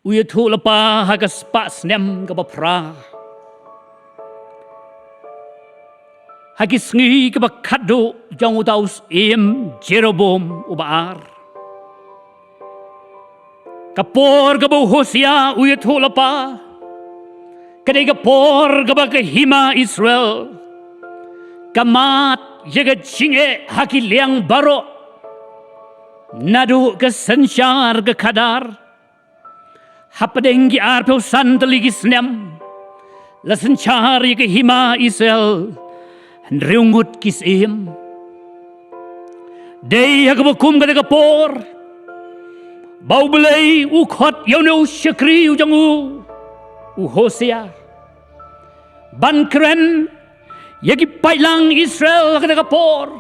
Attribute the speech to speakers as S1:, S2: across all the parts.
S1: Uyathuh lypa haga spak snem ke bapra. Hagi sngi ke khatduh jang utaus Jeroboam ubaar. Kapor ke Hosia uyathuh lypa. Kadai kapor ke hima Israel. Kamat jaga jinge haki liang barok. Nadu ke sensyar ke kadar. Hapadenggi arpeu santeligi snem. La sensyar ke hima Israel. Reungut kisim. Dei hakabakum kata kapor. Bau Blei ukhot yauneu syakri ujangu. Hosia. Ban keren. Yagi pailang Israel kata kapor.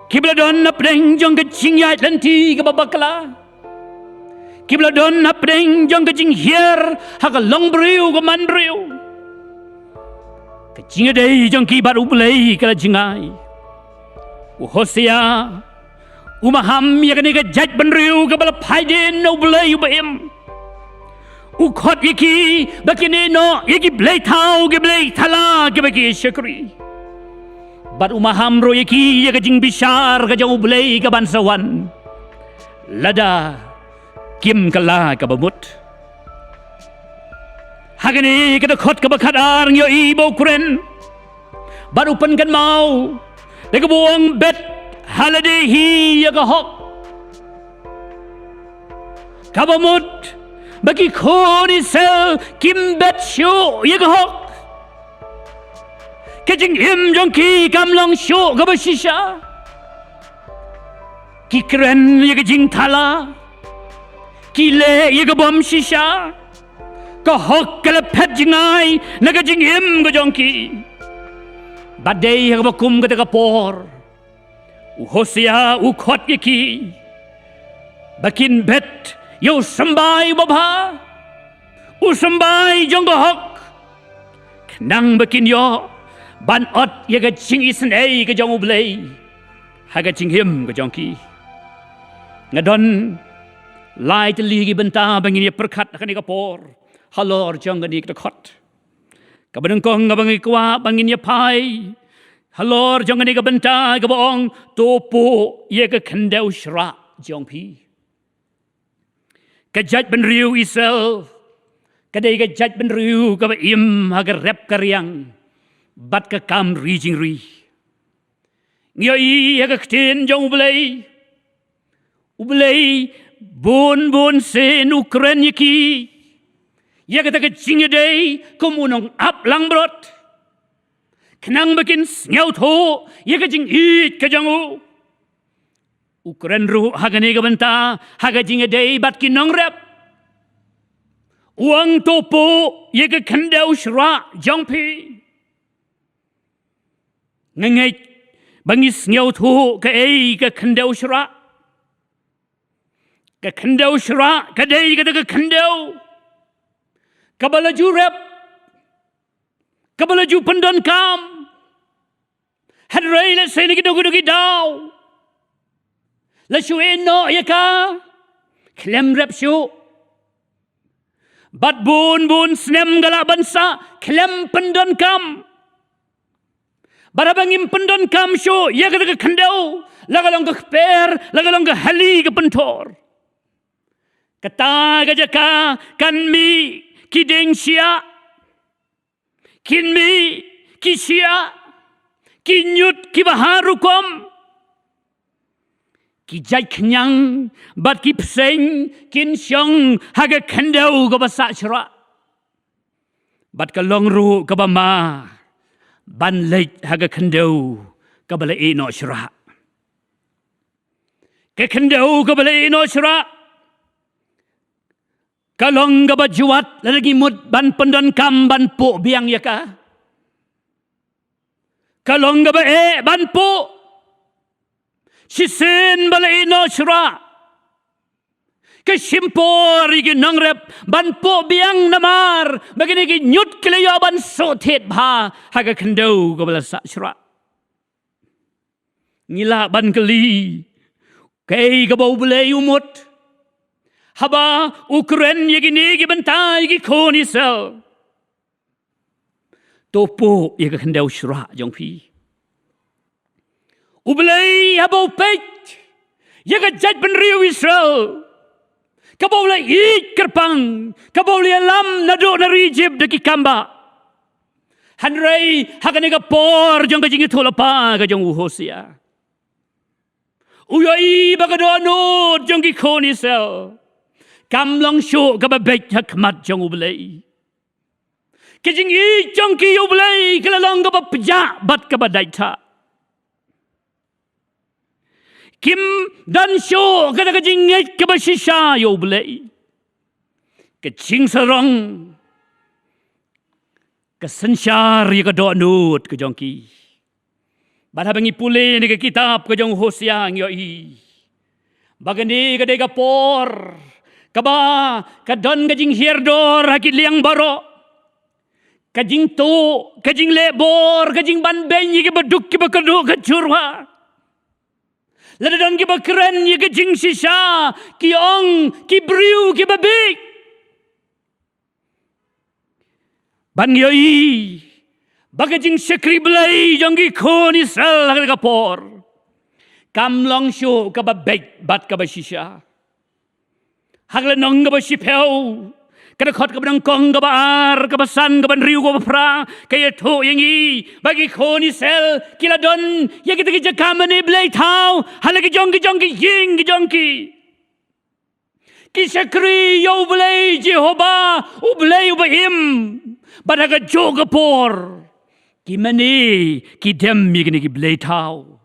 S1: Kibladon napdeng jong ke jingiat lenti ke babakala. Kibladon napdeng jong ke jinghier haka long briu ke man briu. Ke jingadei jong ki baru Blei kala jingai. Hosia. Umaham ya kani ke jaj benriu ke bala paiden no Blei ubaim. Ukhot yaki bakini no yaki Blei tau ke Blei thala ke baki syakri. Bat umaham ro yaki ya ke jingbishar ke jauh Blei ke bansawan. Lada kim kala ke bamut. Hagani kata khot ke bakadar yo ibo kuren. Bat upan kan mau. Deka buang bet holiday hi ya ke hok. Kabamut bagi khoni sel kim bet show ya ke hok. Kajing im jong ki kamlang show ke basisha. Ki keren ya ke jing thala. Ki le ya ke bom shisha. Ka hok ke lepet jingai na ke jing im ke jong ki. Badai ya ke bakum ke kapor. Hosia ukhot yaki. Bakin bet yo sambai babha. Sambai jong ke hok. Kenang bakin yo. Ban ot ya ke jing isen ke jong Blei. Haga jing him ke jong ki. Ngadon lai teli gi benta bangin ya perkat kan kapor. Halor jong gani ke khot. Kabadengkong ngabangi kwa bangin ya pai. Halor jong gani ke benta ke boong topo ya ke kendau syra jong pi. Kejat benriu Israel. Kadai kejat benriu ke im haga rep karyang. Bat ke kam rijing ri. Ngioi ya ke ktin jong Blei. Blei bon sen Ukren yaki. Ya kata ke jingadei komunong ap lang brot. Kenang bikin sngiathuh ya ke jingit ke jangu. Ukren ru hagani ke benta haga jingadei bat kinong rep. Uang topo ya ke kendau syra jongpi. Ngengait bangi sngiathuh ke kendau syra. Ke kendau syra kadai kata ke kendau. Kabalaju rep. Kabalaju pendon kam. Hadrai la seni kidogi daw. La syuin no ya ka. Klem rep syu. Bat bun snem galak bansa. Klem pendon kam. Barabangim pendon kam syu. Ya kata ke kendau. Lagalong ke per. Lagalong ke hali ke pentor. Kata gajaka kan mi. Kideng sia, kinmi, kisia, kinyut, kibaharukom, kijai kenyang, bat kipseng, kinsyong, haga kendau ke basak syara. Bat kalong ru ke bama, ban leit haga kendau ke balai no syara. Ke kendau ke balai no syara. Kalong gaba juat lagi mud ban pendon kam ban pu biang ya ka. Kalong gaba ban pu. Sisin balai no syra. Ke simpor igi nongrep ban pu biang namar. Bagini gi nyut kelaya ban sotet bha haga kendau gaba sa syra. Ngila ban keli. Kei gaba Blei umut. haba Ukraine yagi bantai yagi khoni sel topo yaga khandau shra jong phi Blei haba pet yaga jat ban riu Israel kabau la ik kerpang kabau li alam nado na rijib deki kamba hanrei haganega por jong ka jingiathuh lapa ka jong Hosia uyoi bagadono jong ki khoni sel kam long shu ka ba bet hakmat jong Blei ke jingi jong ki Blei kala long ka ba pja bat ka ba daita Kim dan shu ka ka jinget ka ba shisha Blei ke ching sarong ka sanshar ka do nut ka jong ki Bada bangi pule ni ke kitab ke jong Hosia ngioi. Bagani ke dega por. Kaba kadon ke jing hirdor hakit liang baro. Ke jing tu, ke jing lebor, ke jing ban benyi ke beduk ke bekedu ke curwa. Ladadon ke bekeren ye ke jing sisa, ki ong, ki briu, ki babik. Ban ngioi. Bagajing sekri Blei jonggi khoni sel ka por kam long shu ka ba bet bat ka ba shisha hagla nong ka ba shipeu ka khot ka bang kong ka ba ar ka ba san ka ban riu ka ba pra ka ye tho yangi bagi khoni sel kiladon ye ki ti jakamane Blei thau halagi jonggi ying jongki ki sekri yo Blei Jehovah u Blei u bahim badaga joga por ki mani ki dem yigni ki Blei thau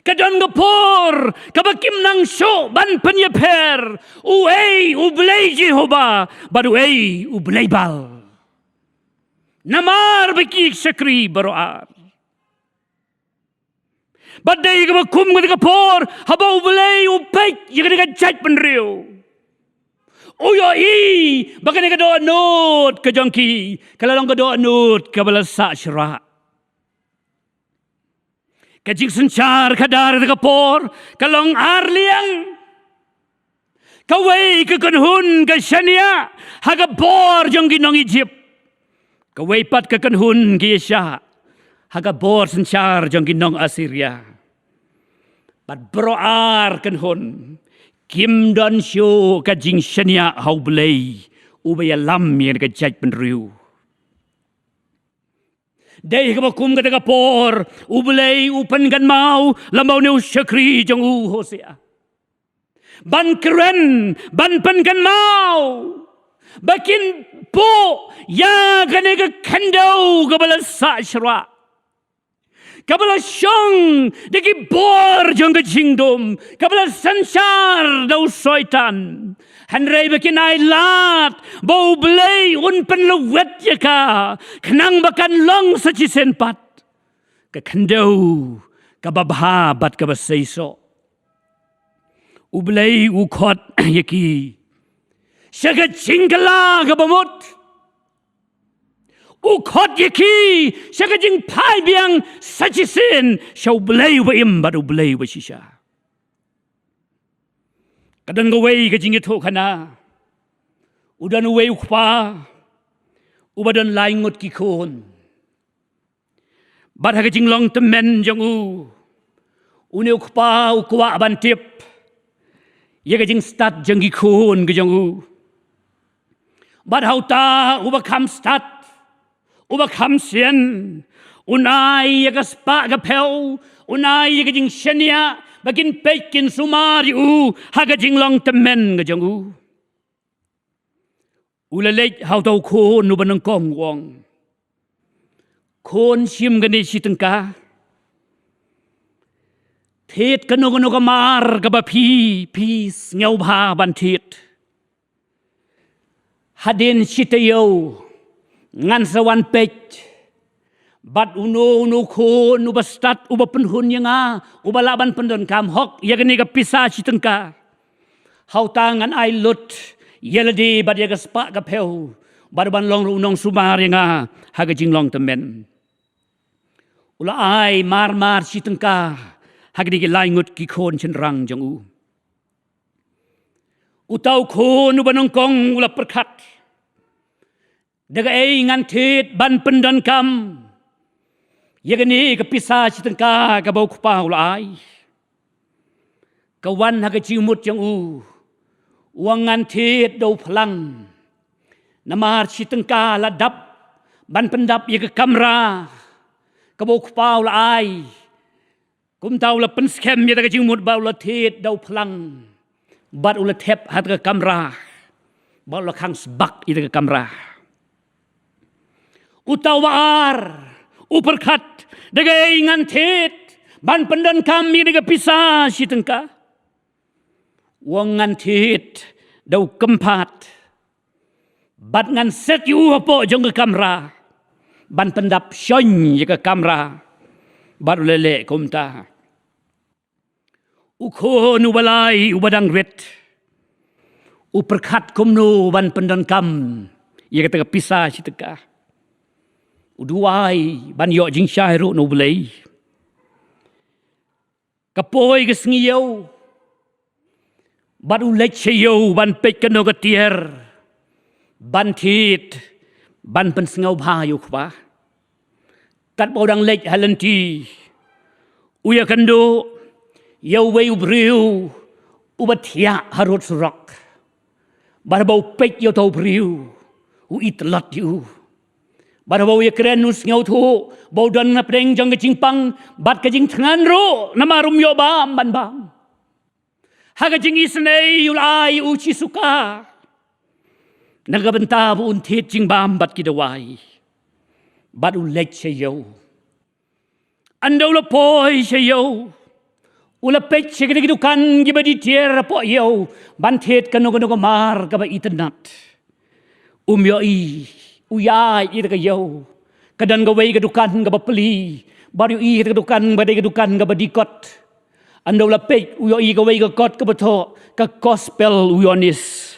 S1: kadon gapor kabakim nang sho ban panya per u Blei Jehovah baru u Blei bal namar beki sakri baroar badai ka kum ka por haba u Blei u pek yigni ka jat penriu Uyo bagani ka doa nut ka jongki kalalong ka doa nut ka balasa syara ka jing sanchar ka dar ka por kalong arliang ka wei ka kanhun ka shania haga bor jongki nong Egypt ka wei pat ka kanhun ki Yesha haga bor sanchar jongki nong Assyria pat broar kanhun Kim don shu ka jing shania hau Blei ubaya lam yen ka jat penriu dei ka kum ka por u Blei upan gan mau lamau ne shakri jong Hosia ban keren ban pan gan mau bakin po ya ka ne ka kandau ka bala sa shra Kabala syong deki bor jong ke jingdom kabala sansar dau soitan hanrei bakin ai lat bau Blei un penlewet ya ka kenang bakan long saci senpat ke kendau kababha bat kabaseiso u Blei u khot yaki syaga jingkala kabamut Ukot yaki syaga jing pai biang sajisin syau Blei wa im badu Blei wa shisha kadang gawai ka jingiathuh kana udan uwei ukpa ubadan laingot ki khon bad ha ka jing long temen jong une ukpa ukwa bantip ye ka jing stat jong ki khon ka jong bad hauta ubakam stat Uba kamsian unai ya spa gapel unai ya jing shania bagin pekin sumari haga jing long temen ga jangu ulalek hau tau khon nu banang kong wong khon sim gani sitengka thet kano kamar ga ba phi ngau bha ban thet hadin sitayo ngan sawan pech bat uno khon uba stat uba penhun yanga uba laban pendon kam hok yagani ka pisa chitengka hau tangan ai lut yeladi bat yaga spa ka peu barban long unong sumar yanga haga jinglong temen ula ai mar chitengka hagdi ki laingut ki khon chen rang jangu Utau khon ubanongkong ula perkat. Daga ngan tit ban pendan kam. Yagani kepisah citengka kabau kupa ulai. Kawan haga cimut yang uangan tit dau pelang. Namar citengka ladap ban pendap yaga kamera. Kabau kupa ulai. Kum tau la penskem ya daga cimut bau la tit dau pelang. Bat ula tep hadaga kamera. Bau la kang sebak ida kamera. Utau waar, uperkat, daga ingan tit, ban pendan kami daga pisah si tengka. Wangan tit, dau kempat, bat ngan set yu apa jong ke kamera, ban pendap syony ke kamera, bat lele kumta. Ukon ubalai ubadang ret, uperkat kumno ban pendan kam, ia kata pisah si tengka. Uduai ban yok jingbishar no Blei. Kapoi ke sngiyo. Ban ulek cheyo ban pek keno ketier. Ban tit ban pensengau bhayu khwa. Kat bodang lek halenti. Uya kendo yo wei ubriu ubatia harut surak. Ban bau pek yo tau briu u itlat yu. Bar bau ye keren nus jingiathuh bau dan na preng jong ke jingpang bat ke jing thangan ro namarum yo bam ban bam haga jing isnei ulai uci suka naga benta bu untit jing bam bat ki dawai bat ulek cheyo ando la poi cheyo ula pek che ke dukan gi badi tier po yo ban tet kano mar ka ba internet yo i uyai ida yo kadan gawai kedukan ga bapeli baru i kedukan badai kedukan ga badikot ando lapek uyo i gawai ga kot ka beto ka gospel uyonis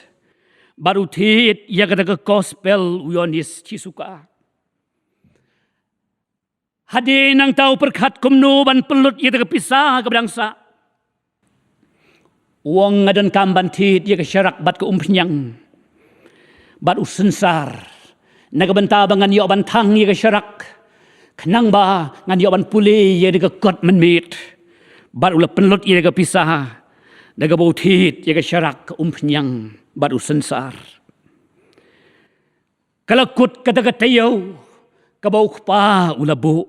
S1: baru tit ya kata ka gospel uyonis cisuka hade nang tau perkat kumno ban pelut ida ka pisah ka bangsa uang ngadan kamban tit ya ka syarak bat ka umpenyang bat usensar nagabanta bangan yo bantang ye syarak kenang ba ngan yo ban puli ye de kot menmit bar ula penlut ye de pisah daga bautit ye syarak umpenyang bar usensar kalakut kata katayo kabau kpa ula bu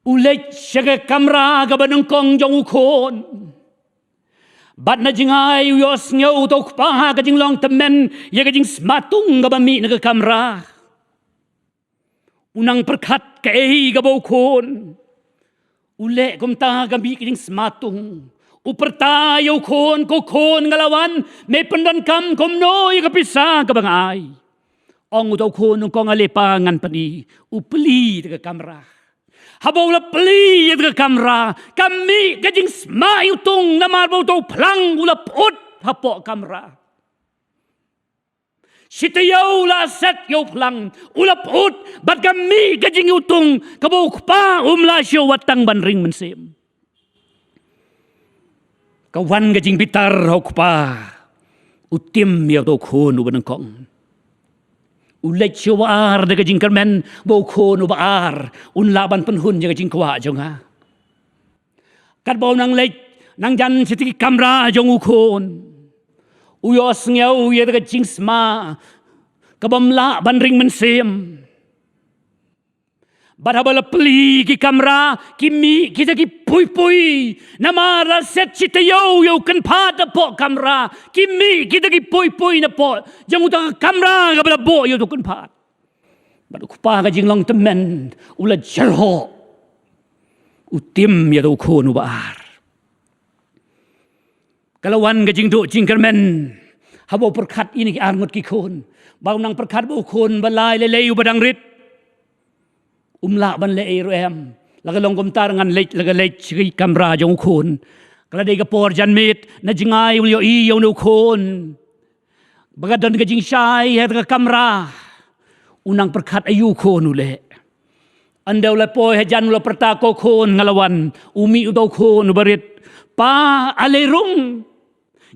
S1: ulek syaga kamera ga banongkong jong ukon bat na jingai uyos ngau tau kpa ka jinglong temen ya ka jing smatung ga bami na kamera unang perkat ka ga bokon ule kumta ga bi ka jing smatung uperta yo kon ko kon ngalawan me pendan kam komno ya ka pisah ka bangai ong tau kon ko ngalepa ngan pani upli ka kamera habau la peli ya kamera kami kajing sma yutung namar bau tau pelang ula put hapok kamera sitayau la set yo pelang ula put bat kami kajing yutung kabau kpa la syo watang ban ring mensem kawan kajing bitar hok pa utim ya tau kon ubanangkong ulek syawar daga jingkermen bau no baar un laban penhun jaga jingkwa jonga kat bau nang lek nang jan siti kamera jong ukon uyos ngau ye daga jingsma kabamla ban ring mensem badabala peli ki kamera kimi kita ki pui namara set cita yo kan pada po kamera kimi kita ki pui na po jang utang kamera ga bala bo yo kan pat badu kupa ga jinglong temen ula jarho utim ya do ko nu bar kalawan ga jingdo jingkermen habo perkat ini ki arngot ki kon bau nang perkat bo kon balai lelei badang rit ban le em laga long komtar ngan lech laga lech chi kamera jong khon kala de ga por jan mit na jingai ulyo i yo no khon bagadan ga jing shai het ga kamera unang perkat ayu khon ule andau la po he jan ula perta ko khon ngalawan umi udo khon barit pa ale rung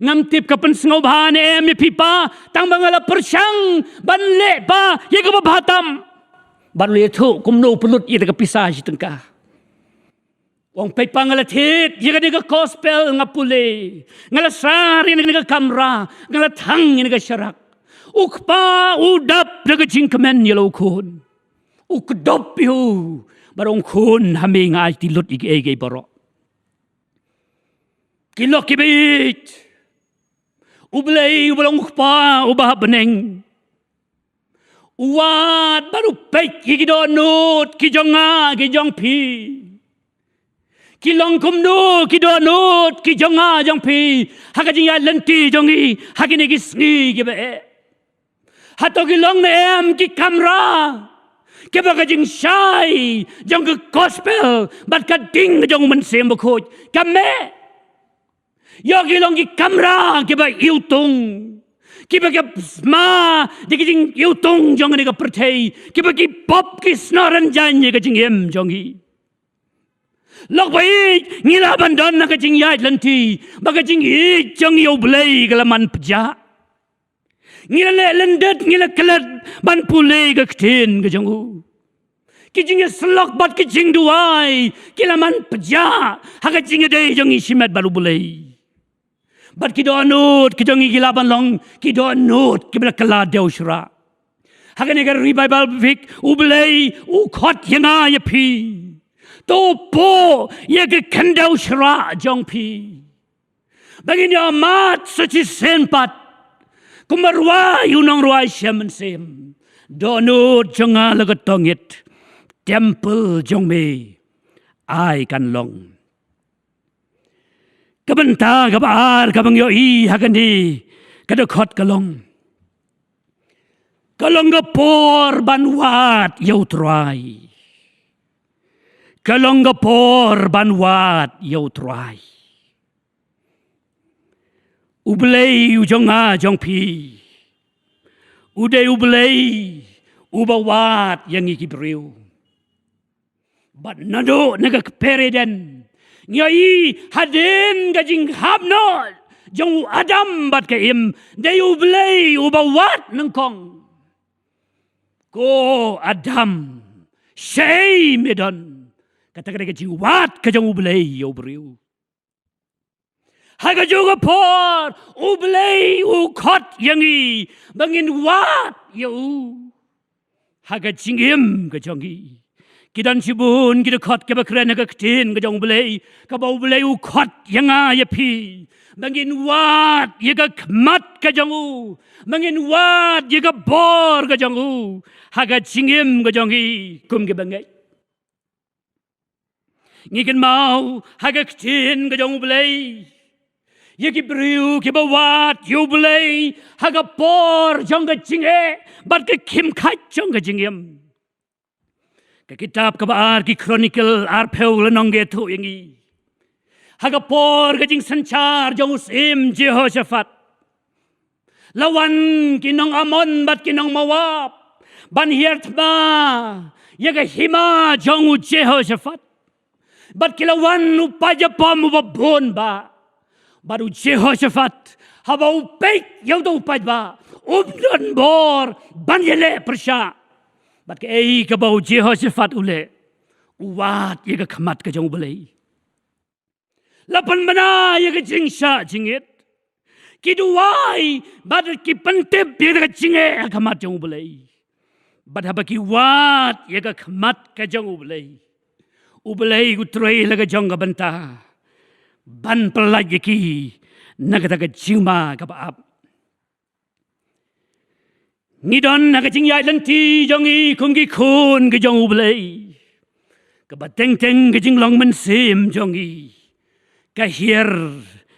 S1: ngam tip ka pen sngo bhan em pipa tang bangala persyang ban lepa ye ka batam ban le thu kumno pulut ye ka pisah tengka wong pe pangala thit ye ka gospel ngapule ngala sari ni ka kamra ngala thang ni ka syarak ukpa udap de jingkemen yelo kun ukdop yu barong kun hami ngai ti lut ige baro kilok kibit Blei ubalong ukpa ubah beneng uat baru pek kidonut kijonga kijong pi kilong kumnu kidonut kijonga jong pi hakajing ya lenti jongi hakini kisni gibe hato kilong nem ki kamra kebakajing syai jong ke gospel bat kading jong mensem bakoj kame yo kilong ki kamra kiba iutung kiba ke ma dikijing iutung jong ni ka perthei kiba ki pop ki snoran janye ka jing em jongi lok bai ngila bandon na ka jing yai lenti ba ka jing I jong yo Blei galaman pja ngila le lendet ngila kelat ban pule ka ktin ka jongu kijing slok bat kijing duai kilaman pja ha ka jing de jong simet balu Blei bat kidonut kijongi gilaban long kidonut kibla kala deusra hagane gar revival vik Blei khot yanga ya pi to po ye ke kandeusra jong pi bagin ya mat suci senpat kumarwa yunong ruai shaman sem donut jonga lagatongit temple jong me ai kan long kabenta kabar kabang yo I hagandi kadakot kalong ka por banwat yo try kalong ka por banwat yo try Blei ujonga jong pi uday Blei ubawat yang ikibriu but nado nagakpereden nyai hadin gajing habnol jong adam bat ke im dayu Blei ubawat nengkong ko adam shay medon kata gajing wat ka jong Blei yo briu haga juga por Blei khot yangi bangin wat yo haga jingim ka jongi kidan sibun kita khot ke bakren ka ktin ka jong Blei ka bau Blei khot yanga ya pi bangin wat ye ka khmat ka jongu bangin wat ye ka bor ka jongu haga jingim ka jongi kum ke bangai ngiken mau haga ktin ka jong Blei ye ki briu ki bawat yo Blei haga por jong ka jinge bat ke kim khat jong ka jingem ke kitab kabar ki chronicle arpeu lenongge thu yangi haga por ka jing sanchar jong usim Jehoshaphat lawan kinong amon bat kinong mawap ban hiertma ye ka hima jong Jehoshaphat bat kilawan upaja pam ubabon ba baru Jehoshaphat haba upek yau do upaj ba ubnon bor ban yele persya bat ke ei ka bau Jehoshaphat ule uwat ye ka khamat ka jong Blei lapan mana ye ka jingsha jingit kiduai bat ki pentep ye ka jinge khamat jong Blei bat haba ki wat ye ka khamat ka jong Blei utrei la ka jong ka banta ban pelaj ki nagata ka jingma ka baap ngidon naga jingyai lenti jongi kungi kun ke jong Blei ka bateng teng ke jinglong mensim jongi ka hier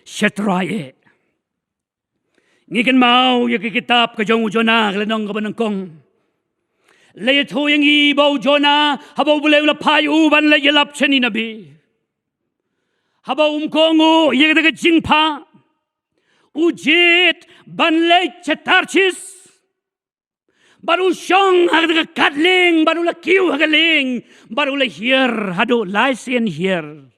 S1: shatraye ngiken mau ye ke kitab ka jong Jona lenong ka banangkong le thu yang I bau Jona habau Blei la payu ban le yelap cheni nabi haba kongo ye ka jingpa ujit ban le chatarchis baru syong aga katling baru la kiu hagaling baru la here hado laisen here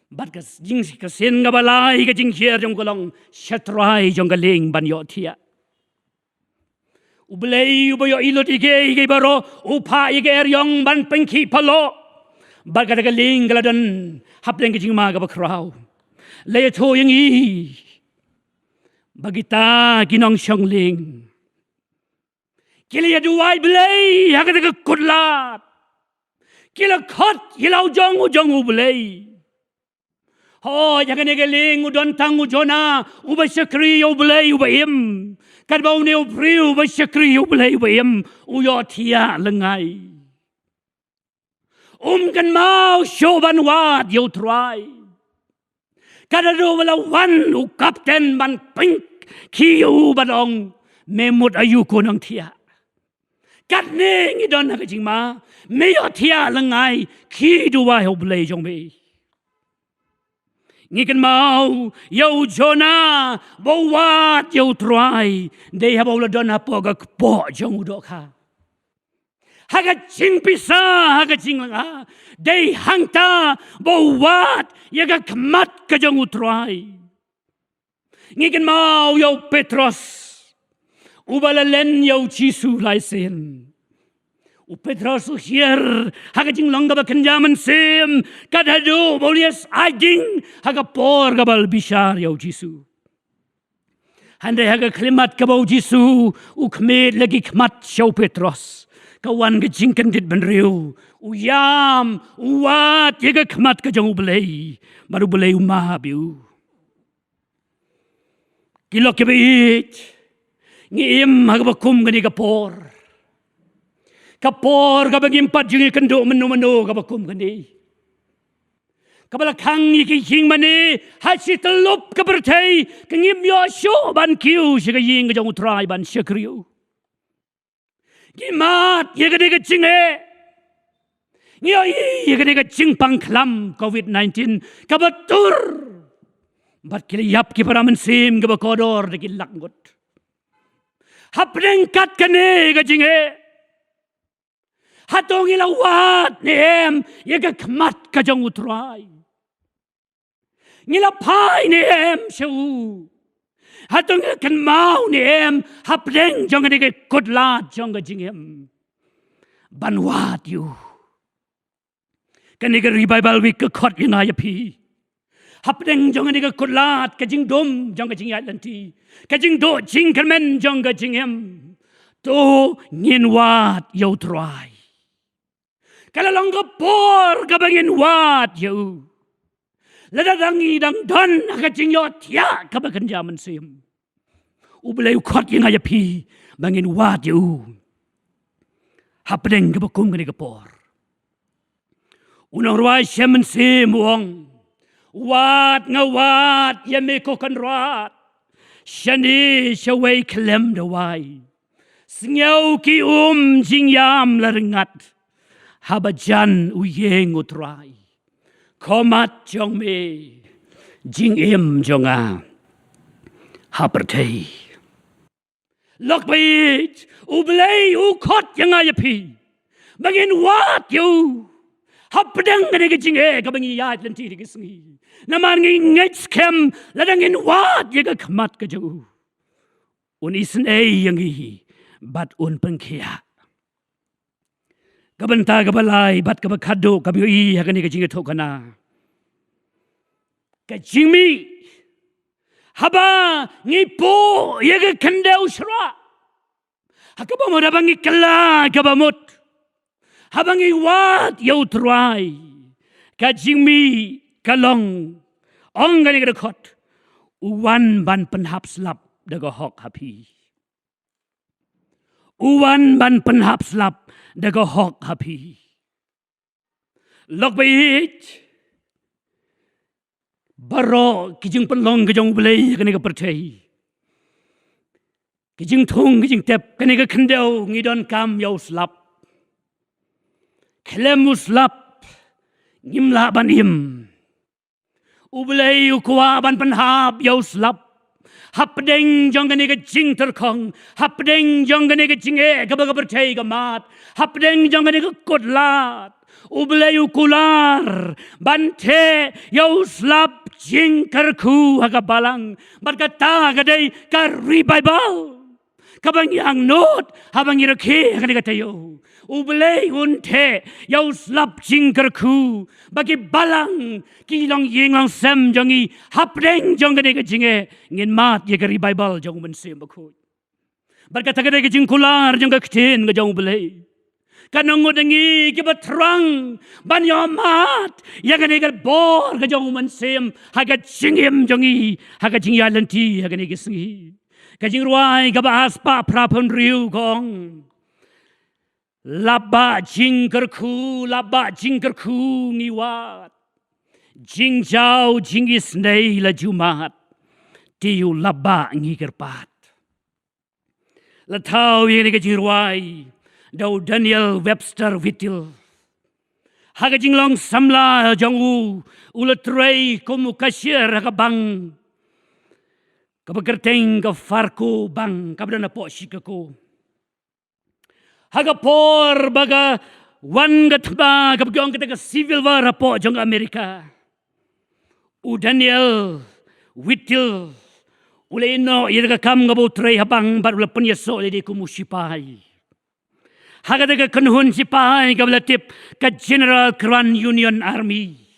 S1: Bat ka jing ka sen ka balai ka jing hier jong kolong shatrai jong ka ling ban yo thia. Blei ubayo ilot ige baro upa ige eryong ban pengki palo. Bat ka ka ling ka ladon hapleng ka jing ma ka bakraw. Lay to yang i. Bagita ginong syong ling. Kili ya duwai Blei ha ka ka kudlat. Kila khot hilau jong u Blei. Oh, jangan ngeling udon tang ujona uba syakri u Blei uba im. Kad bau ne upri uba syakri u Blei uba im uyo tia lengai. Kan mau syoban wat yo try. Kada do wala wan u kapten ban pink ki u badong memut ayu ko nang tia. Kad ne ngidon ha jing ma me yo tia lengai ki du wa u Blei jong me. Ngikan mau yo jona bawat yo try they have all done apa ga po jong udok ha haga jingbishar haga jinglang they hangta bawat yaga kmat ka jong utry ngikan mau yo Petros ubalalen yo Jisu lai sen Petros hier haga jing longa ba kenjaman sem kadado bolias aging haga por gabal bishar yo Jisu handai haga klimat kabau Jisu ukmed lagi kmat show Petros kawan ga jingkan dit benriu uyam uwat yaga kmat ka jong Blei baru Blei umabiu kilok ke beit ngim haga bakum gani kapor kapor ka bagimpat jingi kendo menu ka bakum kani kabala kang iki hing mani hasi telup ka bertai kengim yo syo ban kiu siga ying ka jong utrai ban syakriu gimat ye ka de jinge ngio ye ka de jing pangklam COVID-19 ka batur bat kili yap ki paramen sim ka bakodor de kilakngot hapneng kat kane ka jinge hatong ilawat ni em yaga kmat ka jong utray ngilapai ni em shu hatong kan mau ni em hapdeng jong ni kudlat jong ka jingem banwat you kan ni revival week ka khot ina ya pi hapdeng jong ni kudlat ka jing dom jong ka jing ya lanti ka jing do jing kan jong ka jingem to nginwat yo try kalau langga por kabangin wat yo ladadangi dang don akajing yo tia kabakan jaman sim ublay ukot yang aya pi bangin wat yo hapdeng kabakum gani kapor unang ruay siyaman sim wong wat ngawat yameko kan rat shani shaway klem dawai singaw ki jingyam laringat habajan uyeng utrai komat jong me jing em jonga hapertei lok bait ublei ukot yang ayapi bangin wat you hapdang ne jing e ka bangi yat lenti ri sngi naman ngi ngets kem ladangin wat ye ka khamat ka ju unisn e yangi bat un pengkhia kabanta kabalai bat ka khatduh ka bi hakani ka jingiathuh kana ka jingmi haba ngi po ye ka khandau shra hakaba mo rabangi kala kabamut habangi wat yo try ka jingmi kalong ong gani ka khot uwan ban penhap slap daga hok hapi uwan ban penhap slap daga hok hapi lok bait baro kijing penlong kijong Blei kani ka percai kijing thung kijing tep kani ka khandeu ngidon kam yo slap klem slap ngimla ban im ublei ukwa ban penhap yo slap hapdeng jong gane ga jing terkong, hapdeng jong gane ga jinge ga ba bertai ga mat, hapdeng jong gane ga kodlat, ublei ukular, bante yau slap jing kerku haga balang, berkata gadai ka revival, kabang yang not, habang irake haga negatayo. Ublei unte yau slap jing kerku, bagi balang kilong yinglang sem jongi hapdeng jong gane ga jinge ngin mat ye ga revival jong mensem bakut. Berkata gadai ga jing kular jong ga ktin ga jong ublei. Kanong ngodengi kiba terang ban yomat ya gane ga bor ga jong mensem haga jingim jongi haga jingialenti haga ne gisengi. Ka jing ruai ga ba aspa prapon riu gong. Laba jingkerku ngiwat, jingjau jingis nei la jumat, tiu laba ngigerpat. Latau yang ni jirwai, dau Daniel Webster Whittle. Haga jinglong samla jangu ulatrai komu kasir haga bang, kabakerteng ka farko bang kabdana po shikako. Haga por baga wan gatba kapgyong kita civil war po jong Amerika. U Daniel Whittle uleno iraga kam ngabo tray habang barula penyeso ledi kumusipai. Haga daga kanhun sipai kablatip ka General Kran Union Army.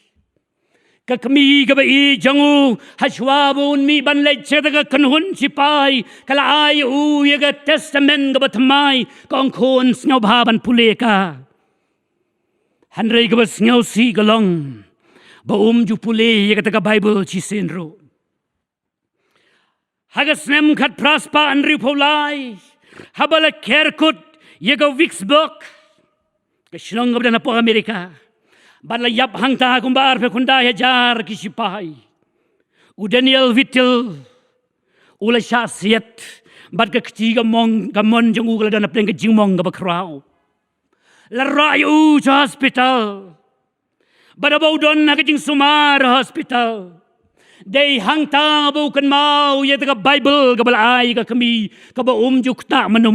S1: Kami gabai jangu haswabun mi banlay cetaga kanhun sipai kala ay yaga testament gabatmai kongkon sngaw baban puleka hanrei gabas sngaw si galong ju pule yaga taga Bible chisenro hagas nem khat praspa anri polai habala kerkut yaga Vicksburg kashlong gabda po Amerika. Balayap hangta kumbar pe kunda hajar kisipai. U Daniel Whittle ula syasiat bad ka ketiga mong gamon jong ugla dan apeng jing mong ga bakrau. La rayu sa hospital. Badabaw don na jing sumar hospital. Day hangta bukan mau ya ka Bible ga balai ka kami ka ba juk ta mano.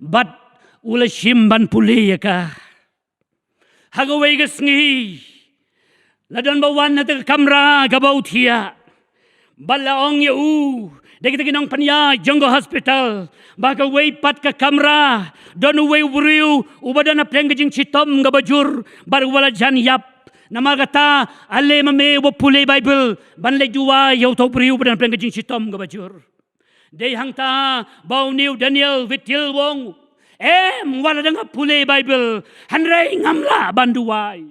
S1: Bad ula simban puli ya ka. Hagaway gasngi ladon bawan na taga kamra gabaw tiya balaong yau dagiti ginong panya jonggo hospital baka way pat ka kamra don way wuriw ubada na plengajing chitom gabajur baru wala jan yap namagata ale mame wapule Bible banlay juwa yaw tau priw ubada na plengajing chitom gabajur day hangta baw niw Daniel Whittle wong wala danga pule Bible hanrei ngamla banduai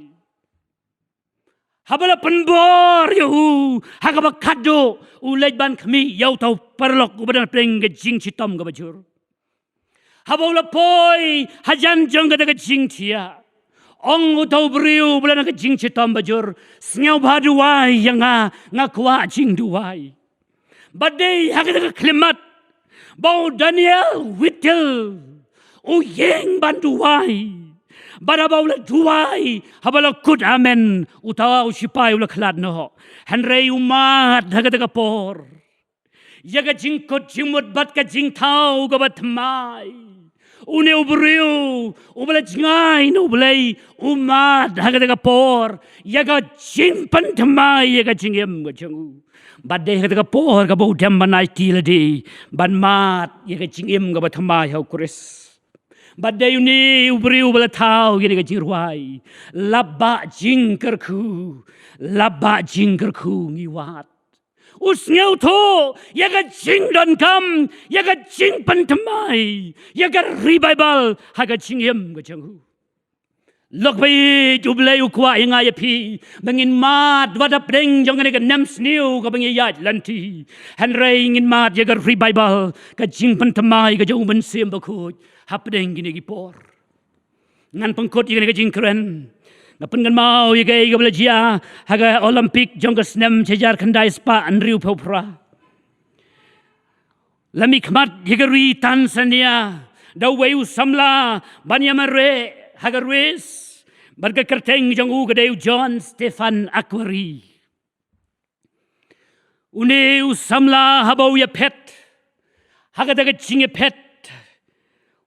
S1: habala penbor yahu hagaba khatduh ulai ban kami yau tau perlok ubadan pleng jing chitom ga bajur habala poi hajan jong ga jing tia ong tau briu bulan ga jing chitom bajur sngaw baduai yanga ngakwa jing duai badai hagada klimat bau Daniel Whittle yeng banduai barabaw la duai habala kud amen utawa usipai ula khlad no hanrei umat hagadaga por yaga jingkot jingmut bat ka jingthau ga batmai une ubriu ubala jingai no Blei umat hagadaga por yaga jingpan thamai yaga jingem ga jangu badai hagadaga por ga bau dem banai tiladi ban mat yaga jingem ga batmai hau kuris badai uni ubriu bala tau gini ga jirwai laba jingkerku ngiwat usngau tho yaga jing don kam yaga jing pantamai yaga revival haga jingem ga jangu lok bai jublei ukwa inga yapi bangin mat wada preng jong ga nem sniu ga bangi yat lanti hanrei ngin mat yaga revival ga jing pantamai ga jong ban sem bakut hapdeng gini gipor ngan pengkot gini ga jingkren ngapen ngan mau ye ga belajia haga Olympic jong ga snem cejar kandai spa anriu popra lami khmat ye ga ri Tanzania da weu samla banyamare haga res barga kerteng jong u ga John Stefan Aquari Une usamla habau ya pet. Hagadaga jinge pet.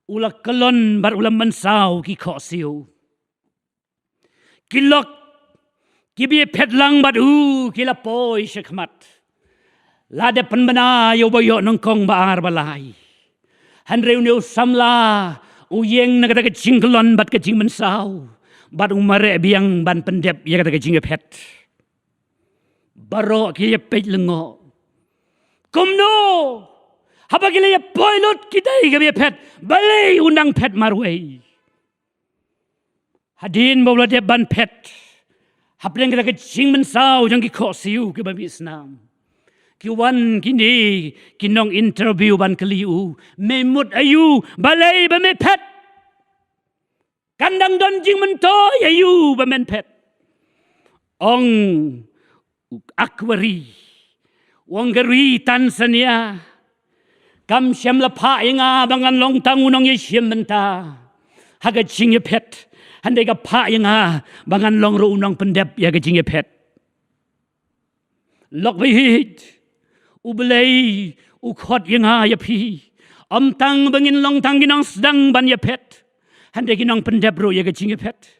S1: Ula kalon bar ula mansau ki khosiu. Kilok kibi pet lang bat kila poi shakmat. Lade penbana yo boyo nongkong baar balai. Hanreu ne usamla uyeng nagadaga jingkelon bat ke jing mansau. Bat umare biang ban pendep ya kadaga jinge pet. Baro kia pet lengo. Kumno. Haba gila ya poilot kita iga pet. Blei undang pet marway. Hadin bawla de ban pet. Hapdeng kita ke jing mensau jang ki khosiu ke babi Islam. Ki wan kini kinong interview ban keliu. Memut ayu balai ba me pet. Kandang don jing mentoy ayu ba men pet. Ong akwari. Wonggeri Tanzania. Kam syam la pa inga bangan long tangunong ye syam menta. Haga jing pet. Handai ka pa inga bangan long ro unong pendep ya ga jing pet. Lok bihit. Blei ukhot inga ya pi. Om tang bangin long tang ginong sedang ban ya pet. Handai ginong pendep ro ya ga jing pet.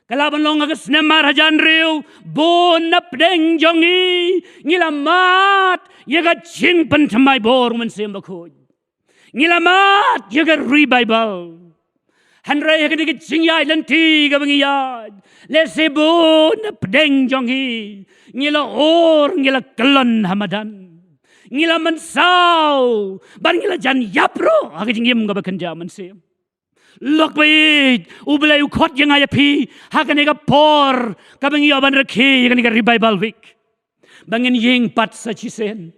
S1: Kalaban long aga snemar hajan riu bon nap deng jongi ngilamat yaga jing pentamai bor mensem bakoj ngilamat yaga revival hanrai yaga dige jing yai lanti ga bangiyad lese bon nap deng jongi ngila or ngila kelon hamadan ngila mensau ban ngila jan yapro aga jingim ga bakanja mensem Lok bait ublay ukhot yang aya pi hakan ega por kabangi aban rakhi yang ega revival week bangin ying pat sa chisen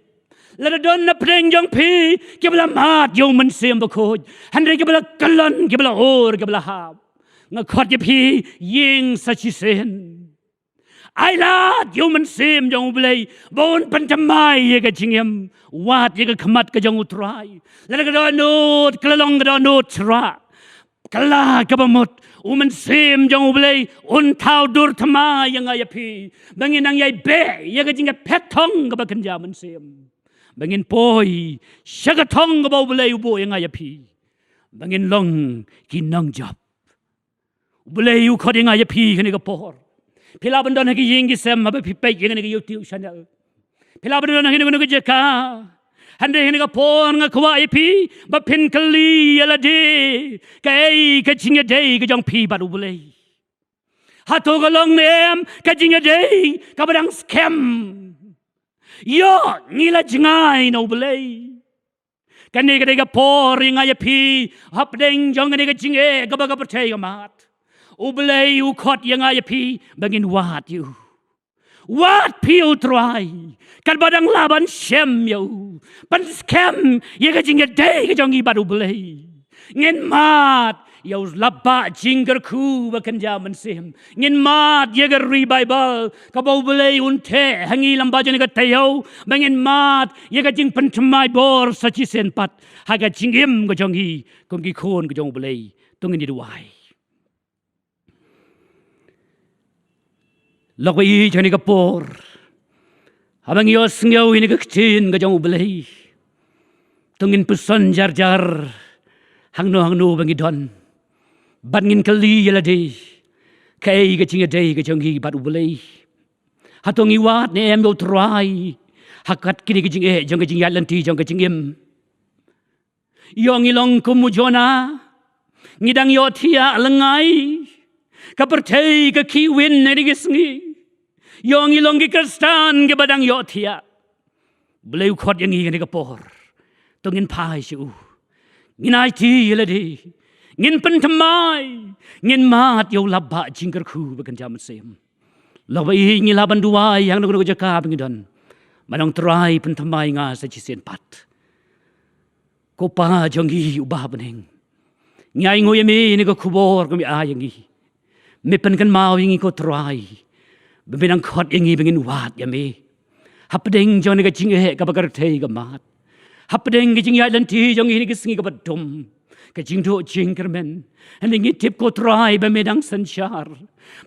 S1: lada don na preng jong pi kibla mat yong mensem bakoj handre kibla kalon kibla or kibla hab ngakhot ya pi ying sa chisen ai lat yong mensem jong ublay bon pantamai ega jingem wat ega khamat ka jong utrai lada ka donot klalong ka donot tra Kala kabamot umen sem jong ublay untau dur thama yang aya pi bangin ang yai be ya ga jinga petong ga bakan jaman sem bangin poi shagatong ga ublay ubo yang aya pi bangin long kinang job ublay u khod yang aya pi kani ga por pilaban don hagi ying gi sem ba pi pe yang ni YouTube channel pilaban don hagi no ga jeka Handai henga pon nga kwa ipi ba pin kali ala de kai ka jinga de ka jong pi ba ublei hato ga long nem ka jinga de ka badang scam yo ngila jingai no ublei kan ni ka de ga por nga ya pi hap deng jong ni ka jinge ka ba ka percaya mat ublei u khot yang ya pi bangin wat you What piu try? Kan badang laban shem yo. Pan scam ye ka jinga day ka jongi baru blei. Ngin mat yo lapa jinger ku ba kan jaman sem. Ngin mat ye ka revival ka bau blei unte hangi lamba jani ka tayo. Bangin mat ye ka jing pentamai bor sa chi sen pat. Ha ka jingim ka jongi kum ki khon ka jong blei. Tungin di duai. Lok bai chani ka por habang yo sngyo ini ka kchin ka jong ublei tungin puson jar hangno bangi don bangin kali yala de kai ka chinga de ka jongi bat ublei hatongi wat ne em yo try hakat kini ka jing jong ka jing yalanti jong ka jingim yong ilong kumujona ngidang yo thia langai kapertai ka kiwin na digisngi yong ilong ki kristan ke badang yo thia blei khot yang ngi ka por tongin phai shu nginai ti yela di ngin pen thamai ngin mat yo labba jingker khu bakan jam sem labai ngi laban duai yang no jaka bingidon manong trai pen thamai nga sa chi sen pat ko pa jongi ubah beneng ngai ngoyemi ni ko khubor ko mi ayangi mi pen kan mau ingi ko try benang khot ingi bengin wat ya mi hapdeng jone ka jing he ka bakar thei ka mat hapdeng ki jing ya lan ti jong ini ki singi ka badum ke jing do jing kermen ane ngitip ko try ba medang sanchar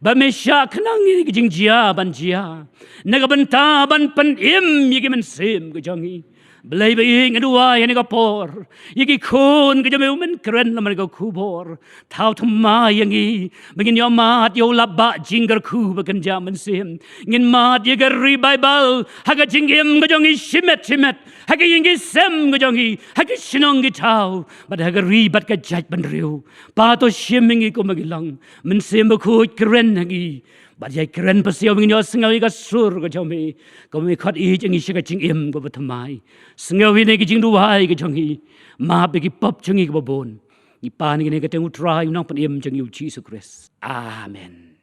S1: ba me sha khnang ni ke jing jia ban jia naga banta ban pan im yigi men sim ke jangi Blei ba ing adua yani ka por yigi khon ke jame men kren la man ka khubor thau thma yangi begin yo mat yo labba jingar khu ba kan jam men sim ngin mat yiga ri bible haga jingim ke jangi shimet haga yingi sem ke jangi haga shinong ki thau but haga ri bat ka jaj ban riu pa to shimingi ko magilang men sim ba khu kren hangi But yai keren pasio mingin yo sengawi ka sur ka jomi kami khat I jangi shika jing im ko batamai sengawi ne ki jing duwai ka jangi ma begi pop jangi ka babon ni pan ni ka tengu try nang pan im jangi Jesus Christ amen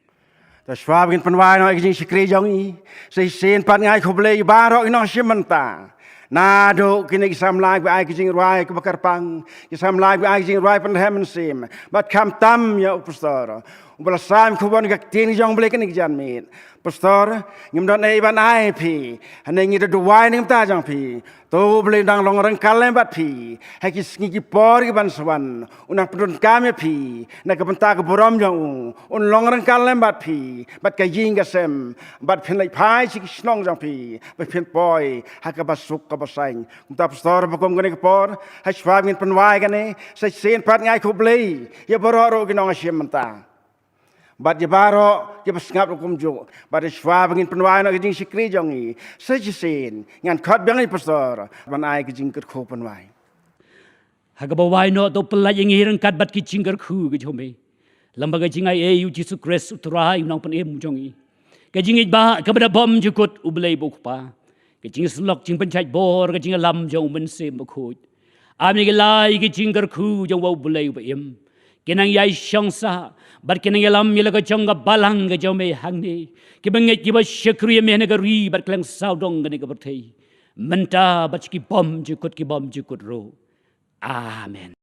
S2: ta schwab gin pan wai no jing shikri jangi sei sen pan ngai ko Blei ba ro no shimanta na do kini kisam lai ba ai jing rai ko bakar pang kisam lai ba ai jing rai pan hemen sim bat kam tam ya pastor Ubala sam kubon ka tin jong Blei kan jan mit pastor ngim don ei ban ai pi ane ngi do wai ning ta jang pi to Blei dang long rang kalem bat pi ha ki sngi ki por ki ban swan unang pudun kame pi na ka banta ka borom jong un long rang kalem bat pi bat ka ying ka sem bat phin lai phai chi ki snong jang pi bat phin poi ha ka basuk ka basang ta pastor ba kom ngani ka por ha swab ngin pan wai kan ne sa sen pat ngai ko Blei ya boro ki nong asiem manta But je baro je besngap hukum jo. But je schwab ngin penwai na kijing sikri jongi. Saja sen ngan khat bang I pastor. Man ai kijing ker ko penwai.
S1: haga ba wai no to pelai yang hirang kat bat ki jinggar khu ke jomi lambaga jingai eu Jesus Christ utrai nang pan em jongi ke jing ba ka bada bom jukut u Blei bok pa ke jing slok jing panchai bor ke jing lam jong men sem khoj ami ke lai ke jinggar khu jong wa Blei ba em kenang yai shangsa bar kenang yalam yelaga jonga balang ga jome hangni ki bangai ki ba shakriya me na ga ri bar klang saudong ga ne ga berthei menta bach ki bom jukut ro amen